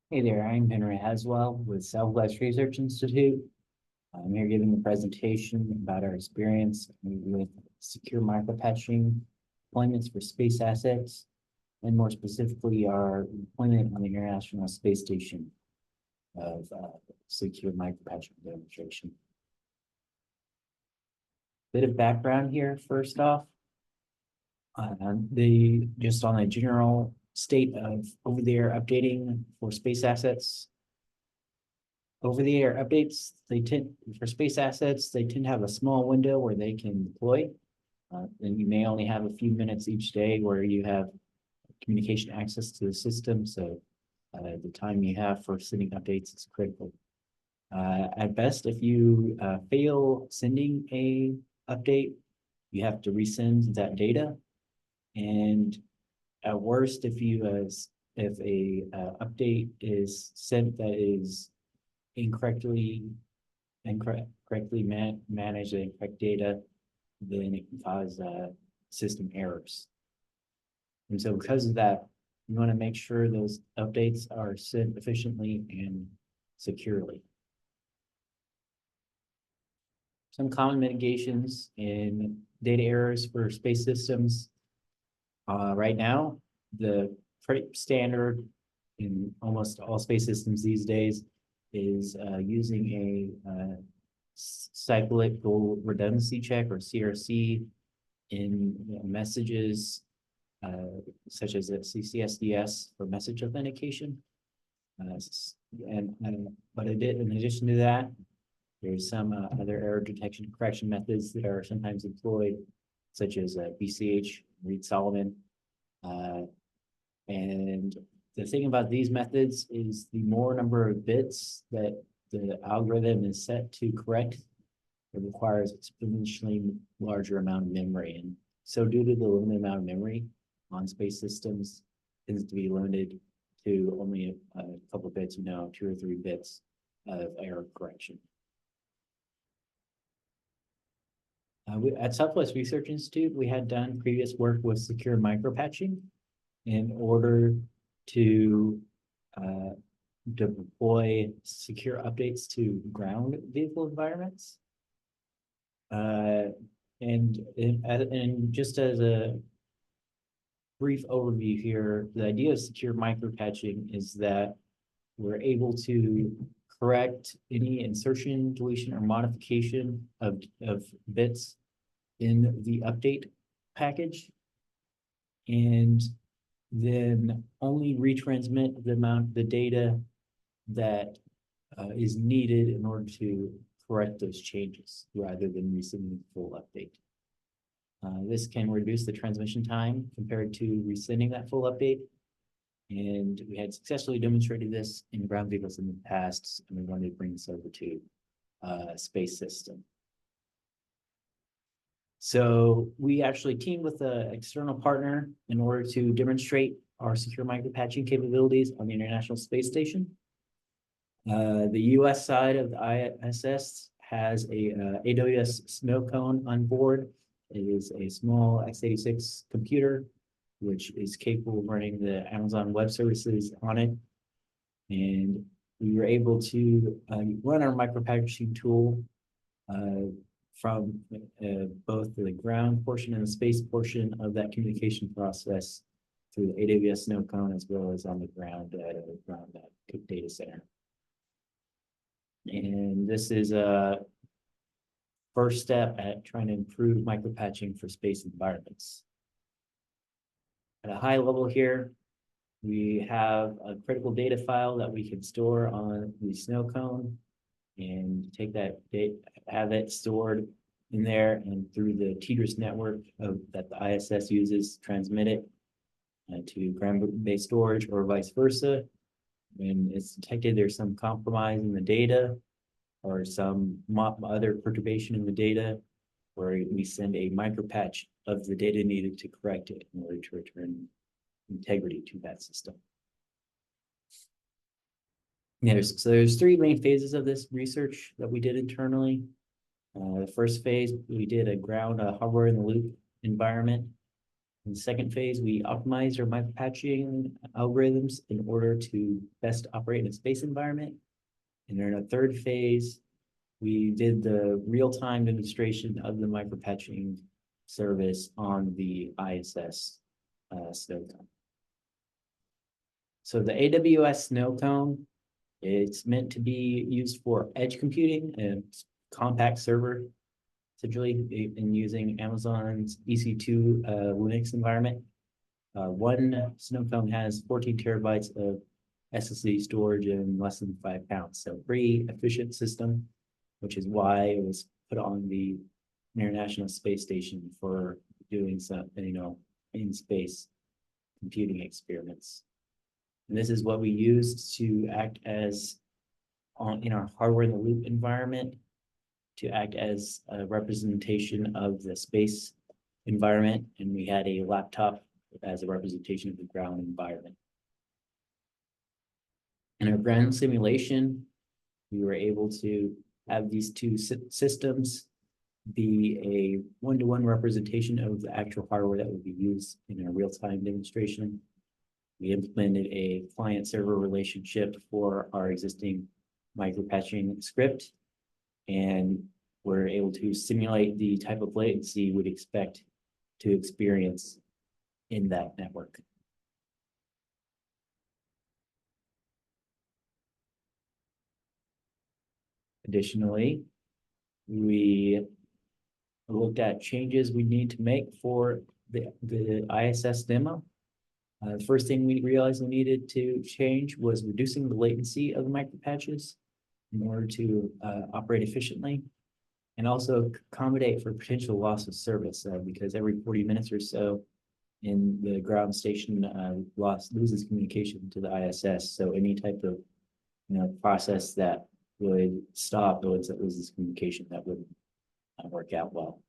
Hey there, I'm Henry Haswell with Southwest Research Institute. I'm here giving a presentation about our experience with secure micropatching deployments for space assets, and more specifically, our deployment on the International Space Station of secure micropatching demonstration. Bit of background here, first off. Just on a general state of over-the-air updating for space assets. Over-the-air updates, for space assets, they tend to have a small window where they can deploy. And you may only have a few minutes each day where you have communication access to the system. So the time you have for sending updates is critical. At best, if you fail sending a update, you have to resend that data. And at worst, if a update is sent that is incorrectly manage the incorrect data, then it can cause system errors. And so because of that, you want to make sure those updates are sent efficiently and securely. Some common mitigations in data errors for space systems. Right now, the pretty standard in almost all space systems these days is using a cyclical redundancy check, or CRC, in messages such as a CCSDS for message authentication. But in addition to that, there's some other error detection and correction methods that are sometimes employed, such as BCH, Reed-Solomon. And the thing about these methods is the more number of bits that the algorithm is set to correct, it requires exponentially larger amount of memory. And so due to the limited amount of memory on space systems, tends to be limited to only a couple of bits, 2 or 3 bits of error correction. At Southwest Research Institute, we had done previous work with secure micropatching in order to deploy secure updates to ground vehicle environments. And just as a brief overview here, the idea of secure micropatching is that we're able to correct any insertion, deletion, or modification of bits in the update package, and then only retransmit the data that is needed in order to correct those changes, rather than resending the full update. This can reduce the transmission time compared to resending that full update. And we had successfully demonstrated this in ground vehicles in the past, and we wanted to bring this over to a space system. So we actually teamed with an external partner in order to demonstrate our secure micropatching capabilities on the International Space Station. The US side of the ISS has a AWS snow cone on board. It is a small x86 computer, which is capable of running the Amazon Web Services on it. And we were able to run our micropatching tool from both the ground portion and the space portion of that communication process through the AWS snow cone, as well as on the ground data center. And this is a first step at trying to improve micropatching for space environments. At a high level here, we have a critical data file that we can store on the snow cone and take that data, have it stored in there, and through the TDRS network that the ISS uses, transmit it to ground-based storage or vice versa. When it's detected there's some compromise in the data or some other perturbation in the data, where we send a micropatch of the data needed to correct it in order to return integrity to that system. So there's 3 main phases of this research that we did internally. The first phase, we did a ground hardware in the loop environment In the second phase, we optimized our micropatching algorithms in order to best operate in a space environment. And in our third phase, we did the real-time demonstration of the micropatching service on the ISS snow cone. So the AWS snow cone, it's meant to be used for edge computing and compact server, essentially in using Amazon's EC2 Linux environment. One snow cone has 14 terabytes of SSD storage and less than 5 pounds. So pretty efficient system, which is why it was put on the International Space Station for doing some, in space computing experiments. And this is what we used to act as in our hardware in the loop environment to act as a representation of the space environment. And we had a laptop as a representation of the ground environment. In our ground simulation, we were able to have these two systems be a one-to-one representation of the actual hardware that would be used in a real-time demonstration. We implemented a client-server relationship for our existing micropatching script, and we're able to simulate the type of latency we'd expect to experience in that network. Additionally, we looked at changes we need to make for the ISS demo. The first thing we realized we needed to change was reducing the latency of the micropatches in order to operate efficiently, and also accommodate for potential loss of service because every 40 minutes or so in the ground station loses communication to the ISS. So any type of process that would stop nodes that loses communication, that wouldn't work out well.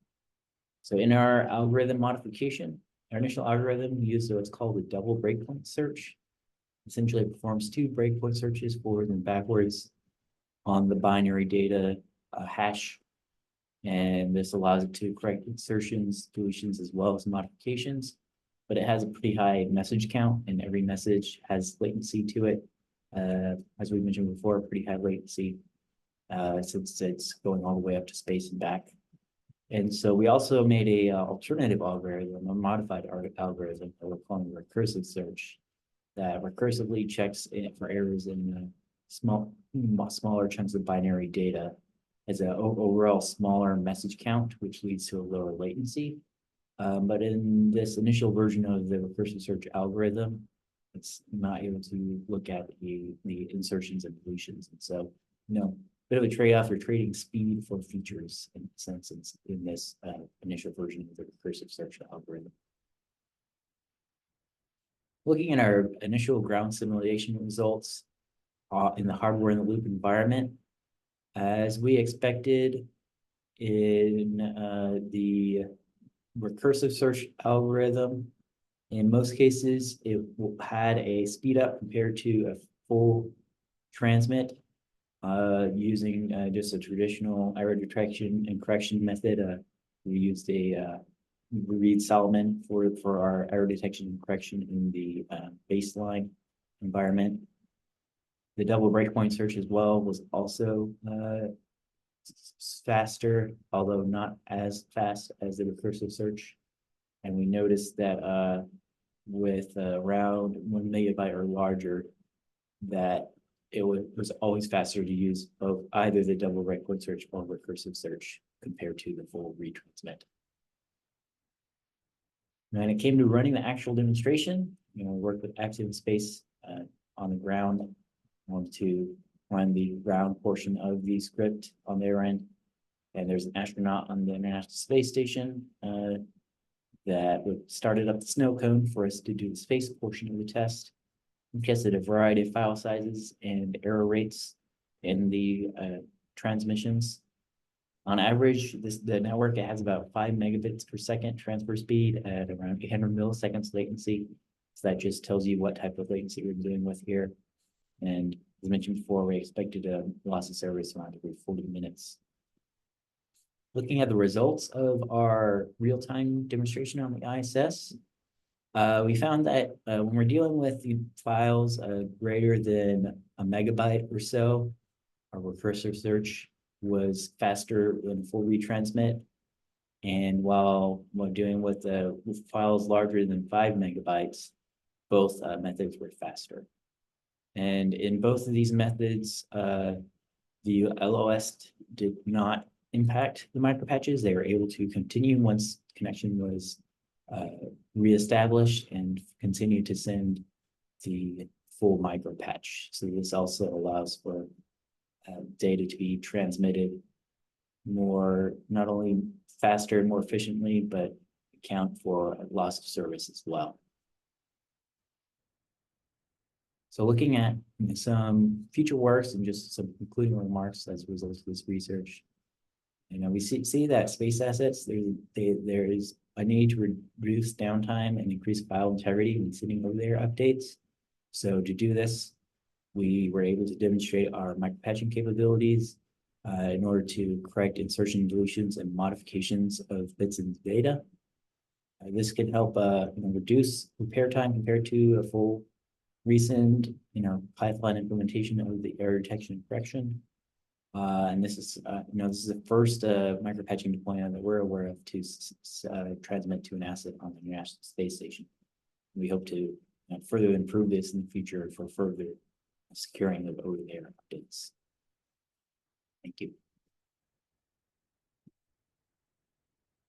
So in our algorithm modification, our initial algorithm used what's called a double breakpoint search. Essentially, it performs 2 breakpoint searches forward and backwards on the binary data hash. And this allows it to correct insertions, deletions, as well as modifications. But it has a pretty high message count, and every message has latency to it. As we mentioned before, pretty high latency since it's going all the way up to space and back. And so we also made a alternative algorithm, a modified algorithm that we're calling recursive search, that recursively checks for errors in smaller chunks of binary data as an overall smaller message count, which leads to a lower latency. But in this initial version of the recursive search algorithm, it's not able to look at the insertions and deletions. And so, bit of a trade-off. We're trading speed for features in a sense in this initial version of the recursive search algorithm. Looking at our initial ground simulation results in the hardware in the loop environment, as we expected in the recursive search algorithm, in most cases, it had a speed up compared to a full transmit using just a traditional error detection and correction method. We used a Reed-Solomon for our error detection and correction in the baseline environment. The double breakpoint search as well was also faster, although not as fast as the recursive search. And we noticed that with around 1 megabyte or larger, that it was always faster to use both either the double breakpoint search or recursive search compared to the full retransmit. When it came to running the actual demonstration, we worked with Active Space on the ground. Wanted to run the ground portion of the script on their end. And there's an astronaut on the International Space Station that started up the snow cone for us to do the space portion of the test. We tested a variety of file sizes and error rates in the transmissions. On average, the network has about 5 megabits per second transfer speed at around 800 milliseconds latency. So that just tells you what type of latency we're dealing with here. And as mentioned before, we expected a loss of service around every 40 minutes. Looking at the results of our real-time demonstration on the ISS, We found that when we're dealing with the files greater than a megabyte or so, our recursive search was faster than full retransmit. And while doing with the files larger than 5 MB, both methods were faster. And in both of these methods, the LOS did not impact the micropatches. They were able to continue once connection was reestablished and continue to send the full micropatch. So this also allows for data to be transmitted more, not only faster and more efficiently, but account for loss of service as well. So looking at some future works and just some concluding remarks as a result of this research, we see that space assets, there is a need to reduce downtime and increase file integrity when sending over their updates. So to do this, we were able to demonstrate our micropatching capabilities in order to correct insertion deletions and modifications of bits in data. This can help reduce repair time compared to a full recent Python implementation of the error detection and correction. And this is the first micropatching deployment that we're aware of to transmit to an asset on the International Space Station. We hope to further improve this in the future for further securing of over-the-air updates. Thank you.